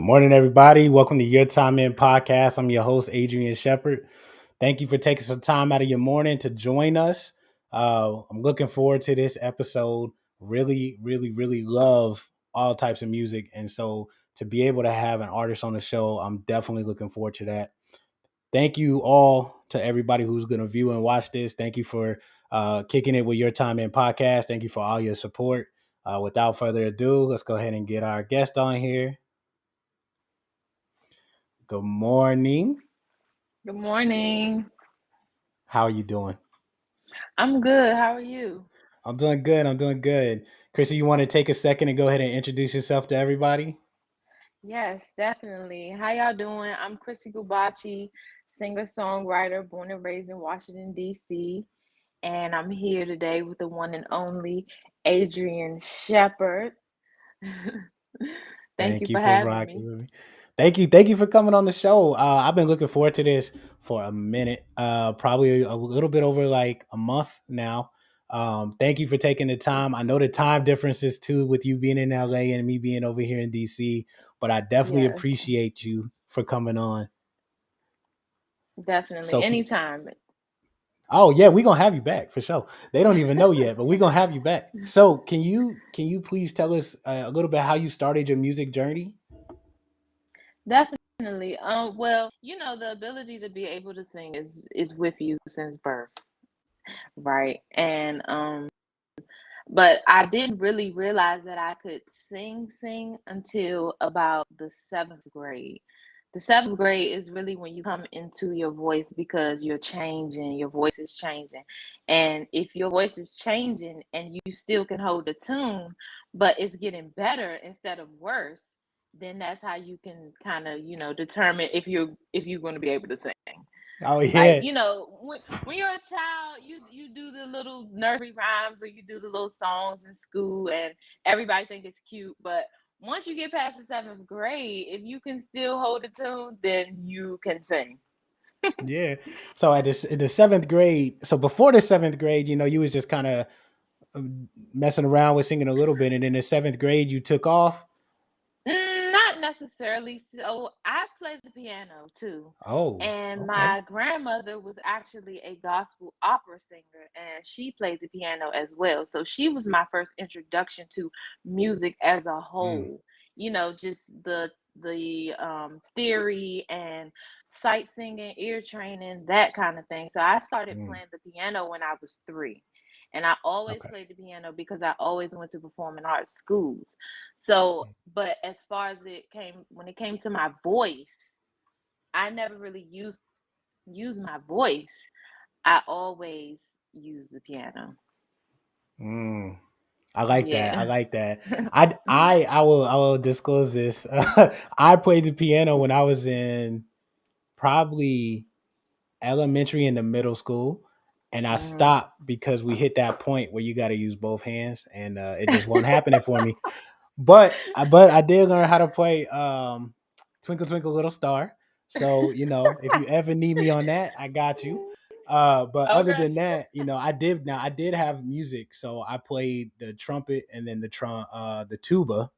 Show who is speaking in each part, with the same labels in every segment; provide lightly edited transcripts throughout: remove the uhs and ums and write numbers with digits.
Speaker 1: Morning, everybody. Welcome to Your Time In podcast. I'm your host, Adrian Shepard. Thank you for taking some time out of your morning to join us. I'm looking forward to this episode. Really love all types of music. And so to be able to have an artist on the show, I'm definitely looking forward to that. Thank you all to everybody who's going to view and watch this. Thank you for kicking it with Your Time In podcast. Thank you for all your support. Without further ado, let's go ahead and get our guest on here. Good morning.
Speaker 2: Good morning.
Speaker 1: How are you doing?
Speaker 2: I'm good. How are you?
Speaker 1: I'm doing good. I'm doing good. Chrissy, you want to take a second and go ahead and introduce yourself to everybody?
Speaker 2: Yes, definitely. How y'all doing? I'm Chrissy Goobache, singer-songwriter, born and raised in Washington, D.C. And I'm here today with the one and only Adrian Shepard. Thank you
Speaker 1: Thank you
Speaker 2: for
Speaker 1: for
Speaker 2: having
Speaker 1: rocking
Speaker 2: me.
Speaker 1: with me. Thank you for coming on the show. I've been looking forward to this for a minute, probably a little bit over like a month now. Thank you for taking the time. I know the time differences too, with you being in LA and me being over here in DC, but I definitely
Speaker 2: Yes,
Speaker 1: appreciate you for coming on.
Speaker 2: definitely.
Speaker 1: So,
Speaker 2: Anytime.
Speaker 1: oh yeah, we're gonna have you back for sure. They don't even know yet, but we're gonna have you back. So can you please tell us a little bit how you started your music journey?
Speaker 2: Definitely. Well, the ability to be able to sing is with you since birth, right? And but I didn't really realize that I could sing until about the seventh grade. The seventh grade is really when you come into your voice because you're changing, your voice is changing. And if your voice is changing and you still can hold the tune, but it's getting better instead of worse, then that's how you can kind of, determine if you're going to be able to sing.
Speaker 1: Oh
Speaker 2: Like,
Speaker 1: yeah,
Speaker 2: when you're a child, you do the little nursery rhymes or you do the little songs in school, and everybody think it's cute. But once you get past the seventh grade, if you can still hold a tune, then you can sing.
Speaker 1: yeah. So at this in the seventh grade, so before the seventh grade, you was just kind of messing around with singing a little bit, and in the seventh grade, you took off.
Speaker 2: Not necessarily. So I played the piano too.
Speaker 1: Oh,
Speaker 2: And
Speaker 1: okay.
Speaker 2: my grandmother was actually a gospel opera singer and she played the piano as well. So she was my first introduction to music as a
Speaker 1: Mm,
Speaker 2: whole. Just the theory and sight singing, ear training, that kind of thing. So I started
Speaker 1: mm,
Speaker 2: playing the piano when I was 3. And I always
Speaker 1: okay.
Speaker 2: played the piano because I always went to performing arts schools. So, but as far as when it came to my voice, I never really used my voice. I always use the piano.
Speaker 1: Mm. I like that. I
Speaker 2: Yeah.
Speaker 1: like that. I will disclose this. I played the piano when I was in probably elementary and the middle school, and I
Speaker 2: Mhm.
Speaker 1: stopped because we hit that point where you got to use both hands, and it just wasn't happening for me. But I did learn how to play Twinkle Twinkle Little Star. So if you ever need me on that, I got you. But other
Speaker 2: Okay.
Speaker 1: than that, I did have music, so I played the trumpet and then the tuba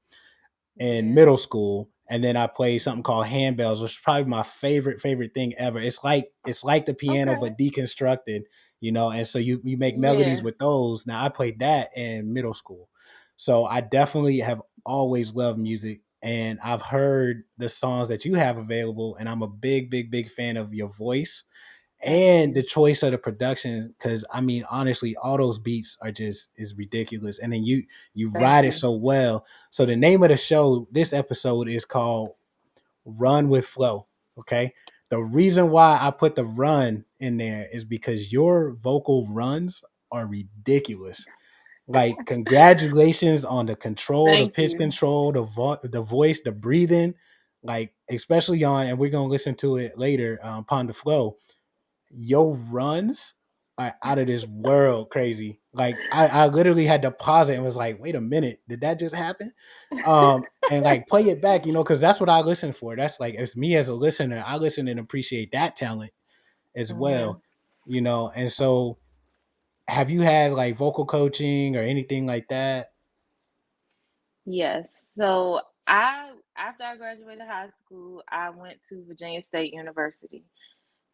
Speaker 1: in
Speaker 2: Yeah.
Speaker 1: middle school, and then I played something called handbells, which is probably my favorite thing ever. It's like the piano
Speaker 2: Okay.
Speaker 1: but deconstructed, and so you make melodies
Speaker 2: Yeah.
Speaker 1: with those. Now I played that in middle school, so I definitely have always loved music, and I've heard the songs that you have available, and I'm a big fan of your voice
Speaker 2: Thank
Speaker 1: and the
Speaker 2: you.
Speaker 1: choice of the production, because I mean honestly all those beats are just is ridiculous, and then you
Speaker 2: Thank
Speaker 1: ride it
Speaker 2: you.
Speaker 1: so well. So the name of the show, this episode, is called Run with Flow. Okay, the reason why I put the run in there is because your vocal runs are ridiculous. Like, congratulations on the control, the
Speaker 2: Thank
Speaker 1: pitch
Speaker 2: you.
Speaker 1: control, the voice, the breathing, like especially on, and we're gonna listen to it later, Pon De Flow. Your runs are out of this world crazy. Like, I literally had to pause it and was like, wait a minute, did that just happen? And like play it back, because that's what I listen for. That's like, as me as a listener, I listen and appreciate that talent as
Speaker 2: Hmm.
Speaker 1: well. And so, have you had like vocal coaching or anything like that?
Speaker 2: Yes. So I after I graduated high school, I went to Virginia State University.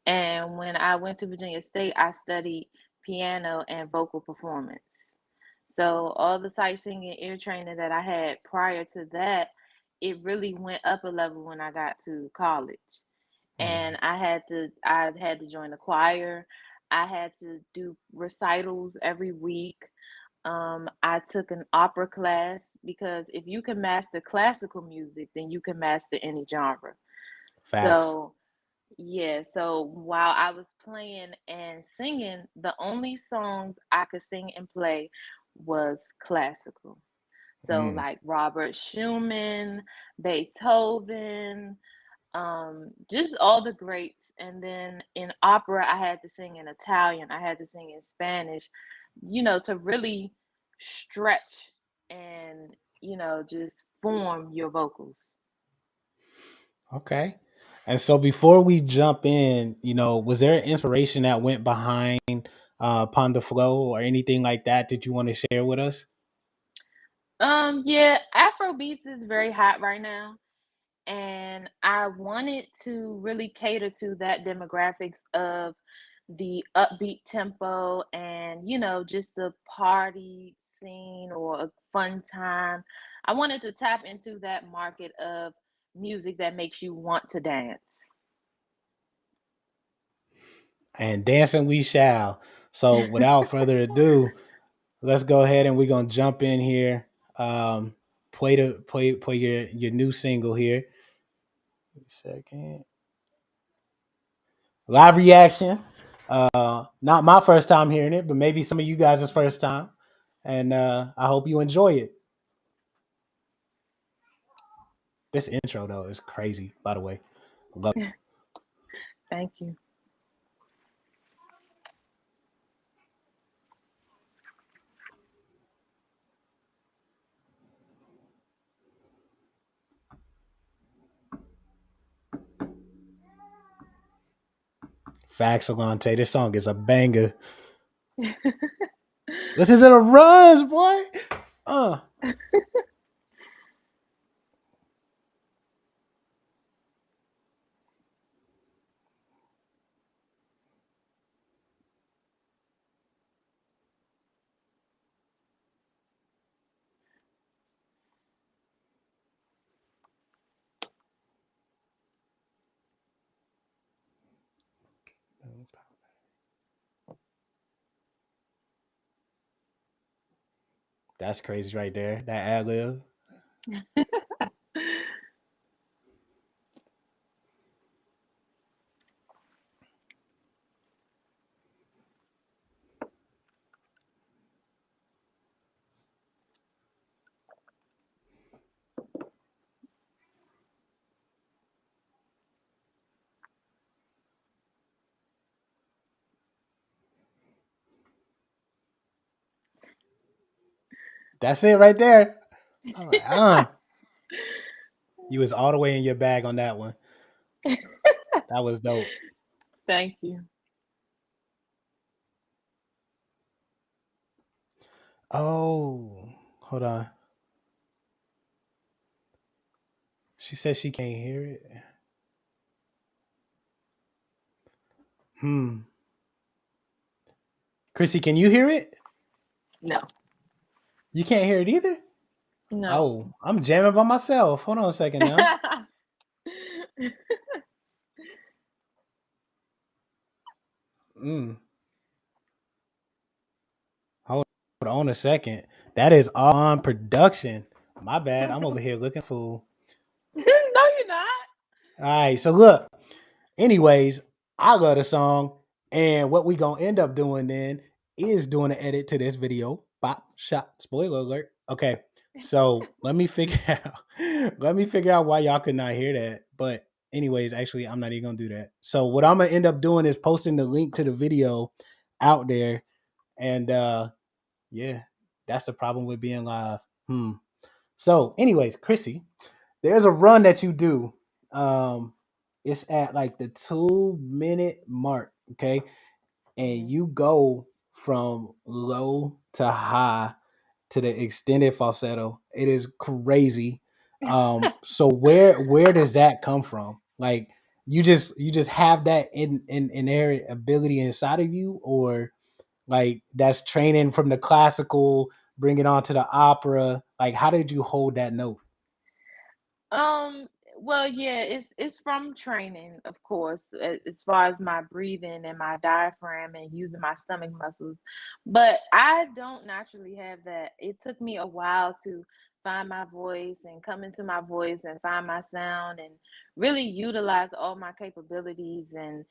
Speaker 2: And when I went to Virginia State, I studied piano and vocal performance. So all the sight singing and ear training that I had prior to that, it really went up a level when I got to college. And
Speaker 1: Mm.
Speaker 2: I had to join the choir. I had to do recitals every week. I took an opera class because if you can master classical music, then you can master any genre.
Speaker 1: Facts.
Speaker 2: So yeah, so while I was playing and singing, the only songs I could sing and play was classical. So
Speaker 1: Mm.
Speaker 2: like Robert Schumann, Beethoven, just all the greats. And then in opera, I had to sing in Italian, I had to sing in Spanish, to really stretch and, just form your vocals.
Speaker 1: Okay. And so before we jump in, was there an inspiration that went behind Pon De Flow or anything like that you want to share with us?
Speaker 2: Yeah, Afro beats is very hot right now. And I wanted to really cater to that demographics of the upbeat tempo and just the party scene or a fun time. I wanted to tap into that market of music that makes you want to dance.
Speaker 1: And dancing we shall. So without further ado, let's go ahead and we're gonna jump in here. Um, play your new single here. Second live reaction. Not my first time hearing it, but maybe some of you guys' first time. And I hope you enjoy it. This intro though is crazy, by the way. Love it.
Speaker 2: Thank you.
Speaker 1: Facts, Alante. This song is a banger. Listen to the runs, boy. Uh. That's crazy right there. That ad lib. That's it right there. I'm like, you was all the way in your bag on that one. That was dope.
Speaker 2: Thank you.
Speaker 1: Oh, hold on. She says she can't hear it. Hmm. Chrissy, can you hear it?
Speaker 2: No,
Speaker 1: You can't hear it either?
Speaker 2: no.
Speaker 1: Oh, I'm jamming by myself. Hold on a second now. Mm. Hold on a second. That is all on production. My bad. I'm over here looking fool.
Speaker 2: No, you're not.
Speaker 1: All right. So look. Anyways, I love the song, and what we gonna end up doing then is doing an edit to this video. Pop shot. Spoiler alert. Okay. So let me figure out why y'all could not hear that. But anyways, actually, I'm not even gonna do that. So what I'm gonna end up doing is posting the link to the video out there, and yeah, that's the problem with being live. So, anyways, Chrissy, there's a run that you do. Um, it's at like the 2 minute mark, okay? And
Speaker 2: Mhm.
Speaker 1: you go from low to high to the extended falsetto. It is crazy. So where does that come from? Like you just have that in inherent ability inside of you, or like that's training from the classical, bring it on to the opera. Like how did you hold that note?
Speaker 2: Um, well, yeah, it's from training, of course, as far as my breathing and my diaphragm and using my stomach muscles. But I don't naturally have that. It took me a while to find my voice and come into my voice and find my sound and really utilize all my capabilities. And,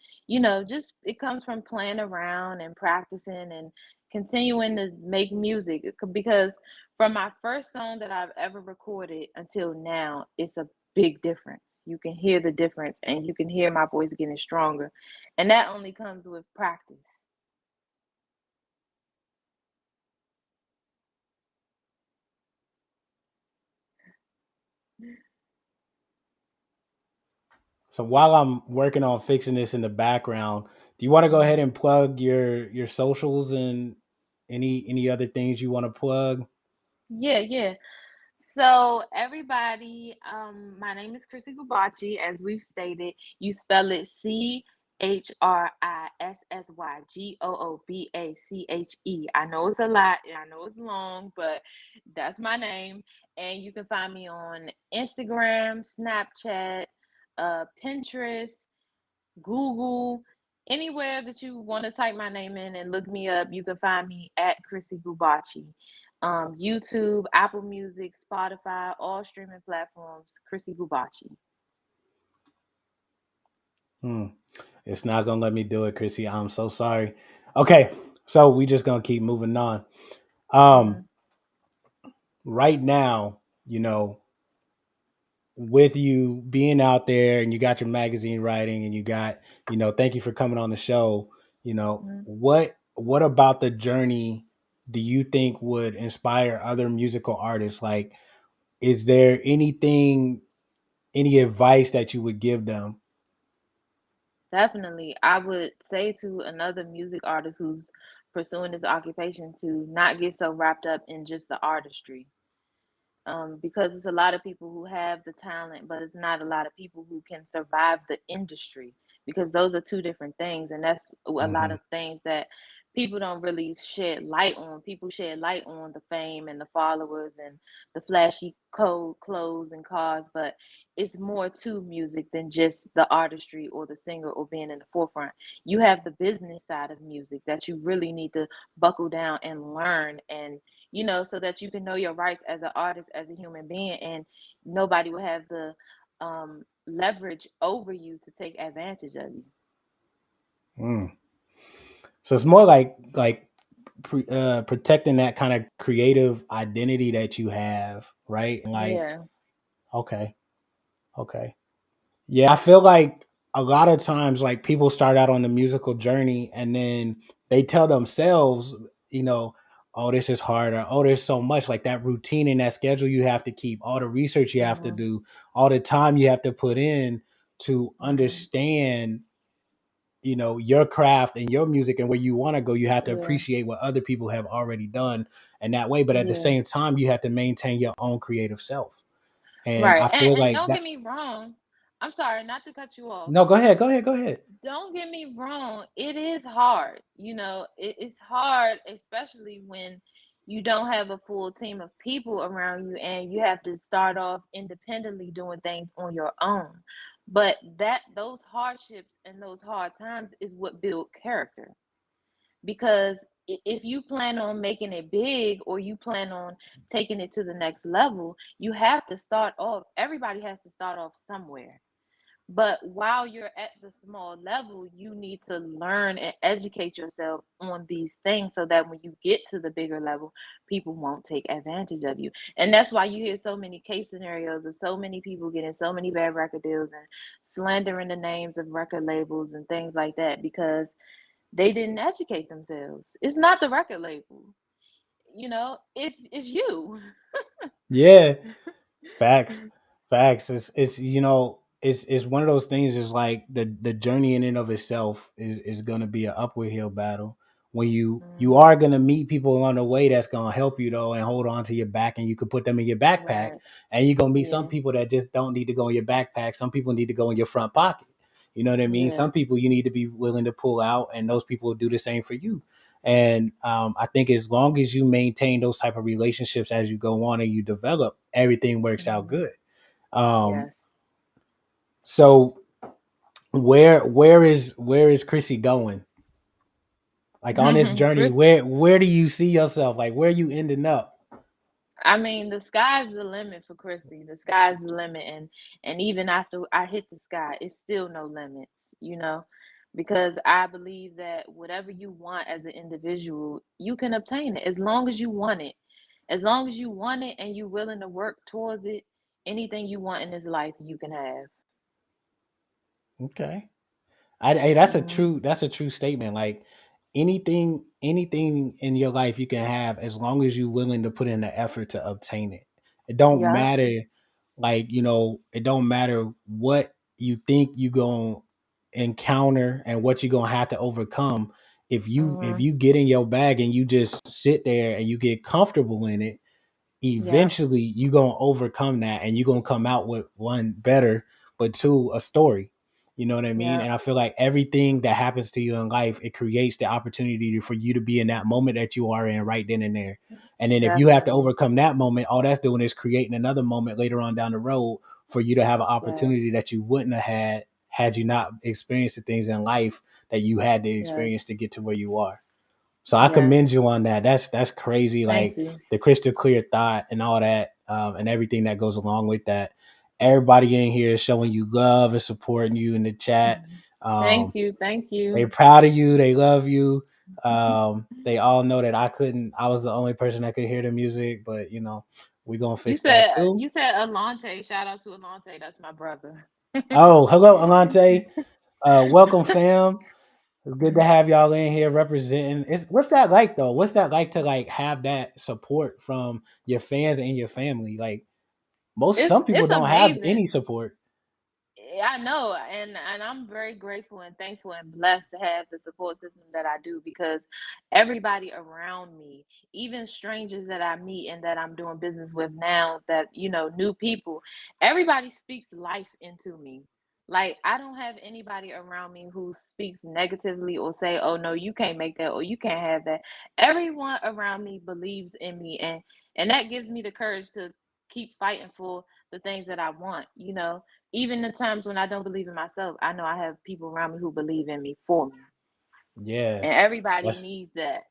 Speaker 2: just it comes from playing around and practicing and continuing to make music because from my first song that I've ever recorded until now, it's a big difference. You can hear the difference and you can hear my voice getting stronger. And that only comes with practice.
Speaker 1: So while I'm working on fixing this in the background, do you want to go ahead
Speaker 2: Mhm.
Speaker 1: and plug your socials and any other things you want to plug?
Speaker 2: Yeah, yeah. So everybody, my name is Chrissy Goobache. As we've stated, you spell it ChrissysGoobache. I know it's a lot, and I know it's long, but that's my name. And you can find me on Instagram, Snapchat, Pinterest, Google, anywhere that you want to type my name in and look me up, you can find me at Chrissy Goobache. YouTube, Apple Music, Spotify, all streaming platforms, Chrissy Goobache.
Speaker 1: Hmm. It's not gonna let me do it, Chrissy. I'm so sorry. Okay, so we just gonna keep moving on. Um,
Speaker 2: Hmm.
Speaker 1: right now, with you being out there and you got your magazine writing and you got, thank you for coming on the show. What about the journey do you think would inspire other musical artists? Like, is there any advice that you would give them?
Speaker 2: Definitely. I would say to another music artist who's pursuing this occupation to not get so wrapped up in just the artistry. Because it's a lot of people who have the talent, but it's not a lot of people who can survive the industry because those are two different things, and that's a lot
Speaker 1: Hmm.
Speaker 2: of things that people don't really shed light on. People shed light on the fame and the followers and the flashy code clothes and cars, but it's more to music than just the artistry or the singer or being in the forefront. You have the business side of music that you really need to buckle down and learn and so that you can know your rights as an artist, as a human being, and nobody will have the leverage over you to take advantage of you.
Speaker 1: Mm. So it's more like protecting that kind of creative identity that you have, right? And like,
Speaker 2: Yeah.
Speaker 1: okay, okay. Yeah, I feel like a lot of times, like people start out on the musical journey and then they tell themselves, you know, oh, this is hard, or oh, there's so much like that routine and that schedule you have to keep, all the research you have to
Speaker 2: Mhm.
Speaker 1: do, all the time you have to put in to
Speaker 2: Mhm.
Speaker 1: understand, your craft and your music and where you want to go. You have to
Speaker 2: Yeah.
Speaker 1: appreciate what other people have already done in that way. But at the
Speaker 2: Yeah.
Speaker 1: same time, you have to maintain your own creative self. And
Speaker 2: Right.
Speaker 1: I
Speaker 2: And
Speaker 1: feel
Speaker 2: and
Speaker 1: like
Speaker 2: don't
Speaker 1: that.
Speaker 2: get me wrong. I'm sorry, not to cut you off.
Speaker 1: No, go ahead, go ahead, go ahead.
Speaker 2: Don't get me wrong, it is hard. It's hard, especially when you don't have a full team of people around you and you have to start off independently doing things on your own. But those hardships and those hard times is what build character. Because if you plan on making it big or you plan on taking it to the next level, you have to start off. Everybody has to start off somewhere. But while you're at the small level, you need to learn and educate yourself on these things so that when you get to the bigger level, people won't take advantage of you. And that's why you hear so many case scenarios of so many people getting so many bad record deals and slandering the names of record labels and things like that because they didn't educate themselves. It's not the record label, it's you.
Speaker 1: Yeah, facts, facts. It's one of those things. Is like the journey in and of itself is going to be an upward hill battle. when you
Speaker 2: Mhm.
Speaker 1: are gonna meet people on the way that's gonna help you though and hold on to your back, and you could put them in your backpack,
Speaker 2: Right.
Speaker 1: and you're gonna meet some
Speaker 2: Yeah.
Speaker 1: people that just don't need to go in your backpack. Some people need to go in your front pocket. You know what I mean?
Speaker 2: Yeah.
Speaker 1: Some people you need to be willing to pull out, and those people will do the same for you. And I think as long as you maintain those type of relationships as you go on and you develop, everything works out
Speaker 2: Mhm.
Speaker 1: good. Um,
Speaker 2: Yes.
Speaker 1: so where is Chrissy going? Like on this journey,
Speaker 2: Chris,
Speaker 1: where do you see yourself? Like where are you ending up?
Speaker 2: I mean, the sky's the limit for Chrissy. The sky's the limit, and even after I hit the sky, it's still no limits, because I believe that whatever you want as an individual, you can obtain it as long as you want it. As long as you want it and you're willing to work towards it, anything you want in this life, you can have.
Speaker 1: Okay. Hey,
Speaker 2: Hmm.
Speaker 1: that's a true statement. Like anything in your life you can have as long as you're willing to put in the effort to obtain it. It don't
Speaker 2: Yep.
Speaker 1: matter, like it don't matter what you think you gonna encounter and what you're gonna have to overcome. If
Speaker 2: Hmm.
Speaker 1: you get in your bag and you just sit there and you get comfortable in it,
Speaker 2: Yep.
Speaker 1: eventually you're gonna overcome that and you're gonna come out with one better, but two, a story. You know what I mean?
Speaker 2: Yep.
Speaker 1: And I feel like everything that happens to you in life, it creates the opportunity for you to be in that moment that you are in right then and there. And then if you have to
Speaker 2: Definitely.
Speaker 1: overcome that moment, all that's doing is creating another moment later on down the road for you to have an
Speaker 2: Yes.
Speaker 1: opportunity that you wouldn't have had you not experienced the things in life that you had to experience
Speaker 2: Yes.
Speaker 1: to get to where you are. So I
Speaker 2: Yes.
Speaker 1: commend you on that. That's crazy.
Speaker 2: Thank
Speaker 1: Like
Speaker 2: you.
Speaker 1: the crystal clear thought and all that, and everything that goes along with that. Everybody in here is showing you love and supporting you in the chat.
Speaker 2: Mhm. Thank
Speaker 1: Um,
Speaker 2: you. Thank
Speaker 1: they're
Speaker 2: you.
Speaker 1: proud of you. They love you. They all know that I couldn't. I was the only person that could hear the music, but we gonna
Speaker 2: You
Speaker 1: fix that
Speaker 2: said
Speaker 1: too.
Speaker 2: you said Alante. Shout out to Alante. That's my brother.
Speaker 1: Oh, hello, Alante. Welcome, fam. It's good to have y'all in here representing. What's that like though? What's that like to like have that support from your fans and your family? Like some people
Speaker 2: It's
Speaker 1: don't have
Speaker 2: amazing.
Speaker 1: any support.
Speaker 2: I know, and I'm very grateful and thankful and blessed to have the support system that I do, because everybody around me, even strangers that I meet and that I'm doing business with now, that new people, everybody speaks life into me. Like, I don't have anybody around me who speaks negatively or say, "Oh no, you can't make that," or "You can't have that." Everyone around me believes in me, and that gives me the courage to keep fighting for the things that I want. Even the times when I don't believe in myself, I know I have people around me who believe in me for me.
Speaker 1: Yeah,
Speaker 2: And everybody
Speaker 1: that's
Speaker 2: needs that.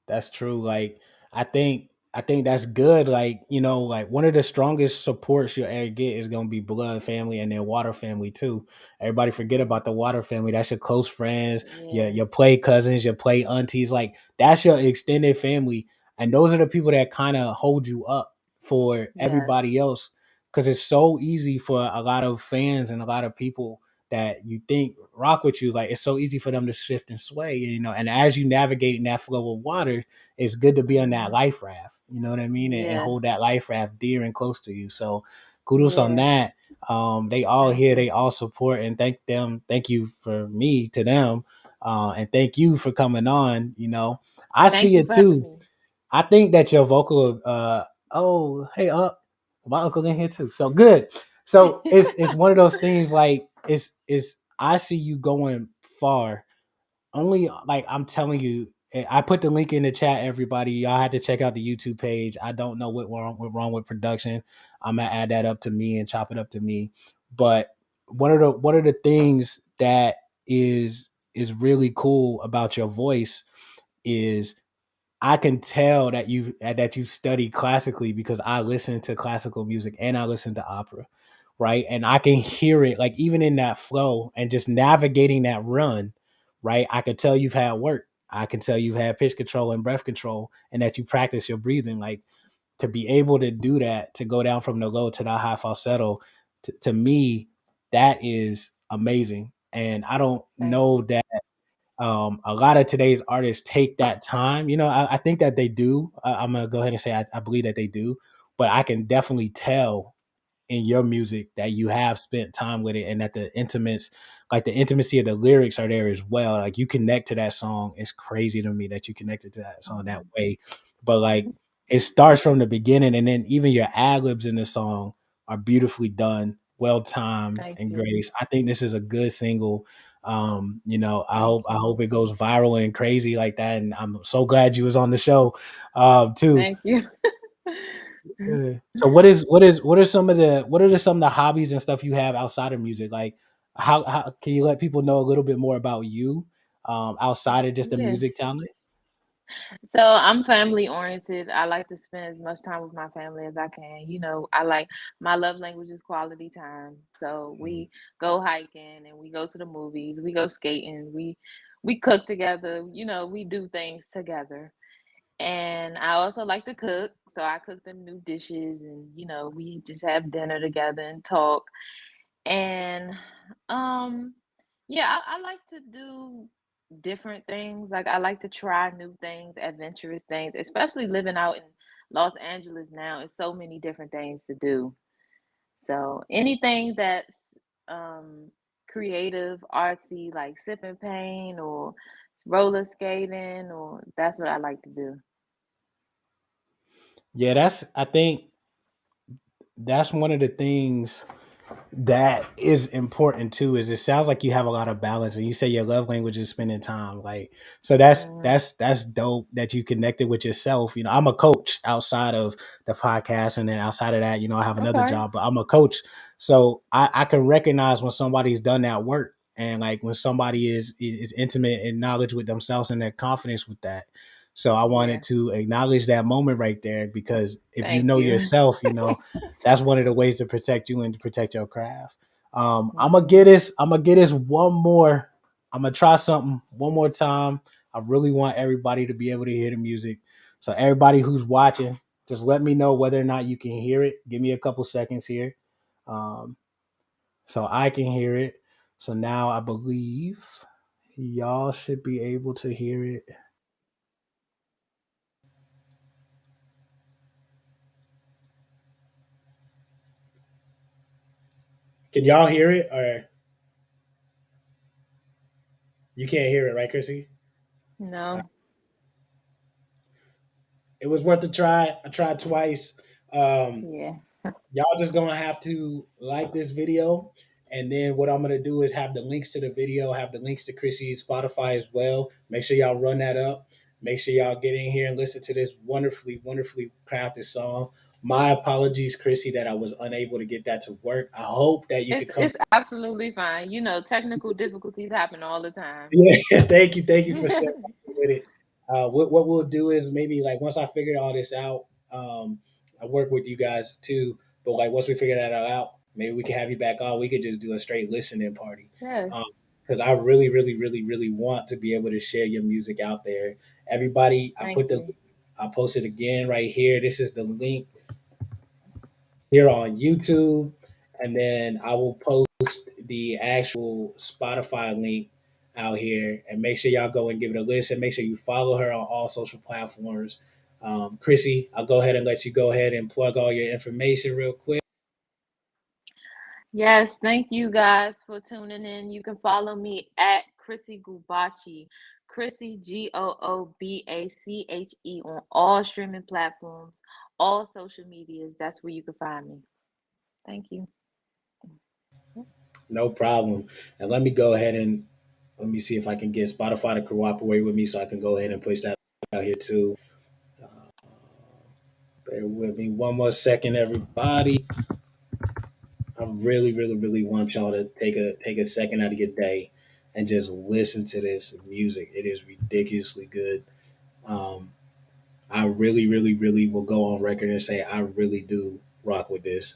Speaker 1: That's true. Like I think that's good. Like, like one of the strongest supports you'll ever get is gonna be blood family and then water family too. Everybody forget about
Speaker 2: Mhm.
Speaker 1: the water family. That's your close friends,
Speaker 2: Yeah.
Speaker 1: your play cousins, your play aunties. Like that's your extended family. And those are the people that kind of hold you up for
Speaker 2: Yes.
Speaker 1: everybody else. Cause it's so easy for a lot of fans and a lot of people that you think rock with you, like it's so easy for them to shift and sway, and as you navigate in that flow of water, it's good to be on that
Speaker 2: Mhm.
Speaker 1: life raft, you know what I mean, and
Speaker 2: Yeah.
Speaker 1: hold that life raft dear and close to you. So kudos on
Speaker 2: Yeah.
Speaker 1: that. They all
Speaker 2: Thank
Speaker 1: here,
Speaker 2: you.
Speaker 1: they all support, and thank you for me to them, and thank you for coming on. I
Speaker 2: Thank
Speaker 1: see
Speaker 2: you
Speaker 1: it
Speaker 2: for having
Speaker 1: too.
Speaker 2: me.
Speaker 1: I think that your vocal, oh, hey, my uncle in here too. So good. So it's one of those things like it's I see you going far. Only like I'm telling you, I put the link in the chat, everybody. Y'all had to check out the YouTube page. I don't know what wrong with production. I'm gonna add that up to me and chop it up to me. But one of the things that is really cool about your voice is I can tell that you study classically because I listen to classical music and I listen to opera, right? And I can hear it like even in that flow and just navigating that run, right? I can tell you've had work. I can tell you've had pitch control and breath control and that you practice your breathing. Like to be able to do that, to go down from the low to the high falsetto, to me, that is amazing. And I don't
Speaker 2: Thank
Speaker 1: know
Speaker 2: you.
Speaker 1: that a lot of today's artists take that time. I think that they do. I'm gonna go ahead and say I believe that they do, but I can definitely tell in your music that you have spent time with it, and that the intimacy of the lyrics are there as well. Like you connect to that song. It's crazy to me that you connected to that song that
Speaker 2: Mhm.
Speaker 1: way. But like it starts from the beginning, and then even your ad libs in the song are beautifully done, well timed,
Speaker 2: Thank
Speaker 1: and
Speaker 2: you.
Speaker 1: grace. I think this is a good single. I
Speaker 2: Thank
Speaker 1: hope
Speaker 2: you.
Speaker 1: it goes viral and crazy like that. And I'm so glad you was on the show, too.
Speaker 2: Thank you.
Speaker 1: Yeah. So what are some of the hobbies and stuff you have outside of music? Like how can you let people know a little bit more about you outside of just the
Speaker 2: Yeah.
Speaker 1: music talent?
Speaker 2: So I'm family oriented. I like to spend as much time with my family as I can. I like my love language is quality time. So
Speaker 1: Mm.
Speaker 2: we go hiking and we go to the movies, we go skating, we cook together, we do things together. And I also like to cook. So I cook them new dishes and we just have dinner together and talk. And um yeah, I like to do different things. Like I like to try new things, adventurous things, especially living out in Los Angeles now. It's so many different things to do. So anything that's um creative, artsy, like sipping paint or roller skating, or that's what I like to do.
Speaker 1: Yeah, I think that's one of the things that is important too. Is it sounds like you have a lot of balance, and you say your love language is spending time. Like, so
Speaker 2: Mm,
Speaker 1: that's dope that you connected with yourself. I'm a coach outside of the podcast, and then outside of that, I have another
Speaker 2: okay.
Speaker 1: job, but I'm a coach. So I can recognize when somebody's done that work, and like when somebody is intimate and knowledge with themselves and their confidence with that. So I wanted
Speaker 2: Yeah.
Speaker 1: to acknowledge that moment right there, because if you
Speaker 2: Thank
Speaker 1: know
Speaker 2: you.
Speaker 1: yourself, that's one of the ways to protect you and to protect your craft. I'm gonna get
Speaker 2: Mhm.
Speaker 1: this. I'm gonna get this one more. I'm gonna try something one more time. I really want everybody to be able to hear the music. So everybody who's watching, just let me know whether or not you can hear it. Give me a couple seconds here, um, so I can hear it. So now I believe y'all should be able to hear it. Can y'all hear it, or you can't hear it, right, Chrissy?
Speaker 2: No.
Speaker 1: It was worth a try. I tried twice. Um,
Speaker 2: Yeah.
Speaker 1: Y'all just gonna have to like this video, and then what I'm gonna do is have the links to the video, have the links to Chrissy's Spotify as well. Make sure y'all run that up. Make sure y'all get in here and listen to this wonderfully, wonderfully crafted song. My apologies, Chrissy, that I was unable to get that to work. I hope that you
Speaker 2: It's
Speaker 1: could come.
Speaker 2: it's absolutely fine. Technical difficulties happen all the time.
Speaker 1: Yeah, thank you for stepping with it. What we'll do is maybe like once I figure all this out, I work with you guys too. But like once we figure that all out, maybe we can have you back on. We could just do a straight listening party. Um,
Speaker 2: Yes.
Speaker 1: because I really, really, really, really want to be able to share your music out there. Everybody,
Speaker 2: Thank you.
Speaker 1: I posted again right here. This is the link here on YouTube, and then I will post the actual Spotify link out here. And make sure y'all go and give it a listen. Make sure you follow her on all social platforms. Chrissy, I'll go ahead and let you go ahead and plug all your information real quick.
Speaker 2: Yes, thank you guys for tuning in. You can follow me at Chrissy Goobache, Chrissy Goobache on all streaming platforms, all social medias. That's where you can find me. Thank you.
Speaker 1: No problem. And let me go ahead and let me see if I can get Spotify to cooperate with me so I can go ahead and push that out here too. Uh, Bear with me one more second, everybody. I really, really, really want y'all to take a second out of your day and just listen to this music. It is ridiculously good. Um, I really, really, really will go on record and say I really do rock with this.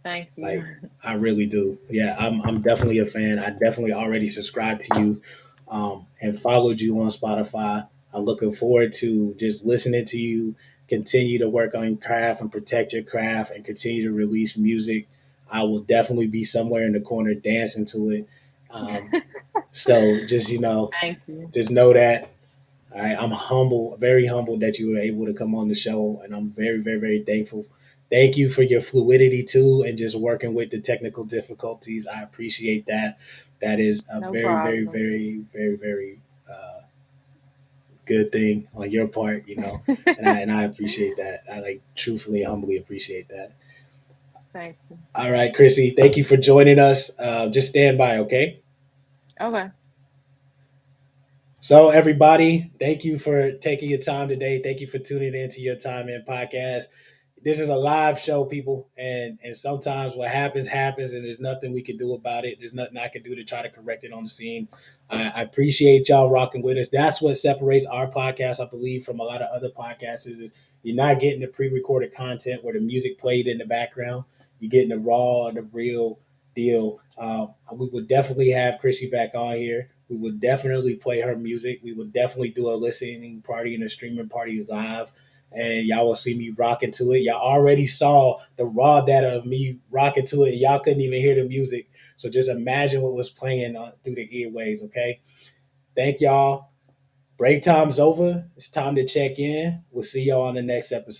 Speaker 2: Thank you.
Speaker 1: Like I really do. Yeah, I'm definitely a fan. I definitely already subscribed to you, and followed you on Spotify. I'm looking forward to just listening to you continue to work on your craft and protect your craft and continue to release music. I will definitely be somewhere in the corner dancing to it. So just
Speaker 2: Thank you.
Speaker 1: just know that. All right, I'm humble, very humbled that you were able to come on the show, and I'm very, very, very thankful Thank you for your fluidity too, and just working with the technical difficulties. I appreciate that. That is a
Speaker 2: No
Speaker 1: very, very,
Speaker 2: problem.
Speaker 1: very, very, very good thing on your part, and I appreciate that. I like truthfully, humbly appreciate that.
Speaker 2: Thank you.
Speaker 1: All right, Chrissy, thank you for joining us. Just stand by, okay?
Speaker 2: Okay.
Speaker 1: So, everybody, thank you for taking your time today. Thank you for tuning into your Time In podcast. This is a live show, people, and sometimes what happens, and there's nothing we can do about it. There's nothing I can do to try to correct it on the scene. I appreciate y'all rocking with us. That's what separates our podcast, I believe, from a lot of other podcasts. Is you're not getting the pre-recorded content where the music played in the background. You're getting the raw, the real deal. We would definitely have Chrissy back on here. We would definitely play her music. We would definitely do a listening party and a streaming party live, and y'all will see me rocking to it. Y'all already saw the raw data of me rocking to it, and y'all couldn't even hear the music. So just imagine what was playing through the earwaves, okay? Thank y'all. Break time's over. It's time to check in. We'll see y'all on the next episode.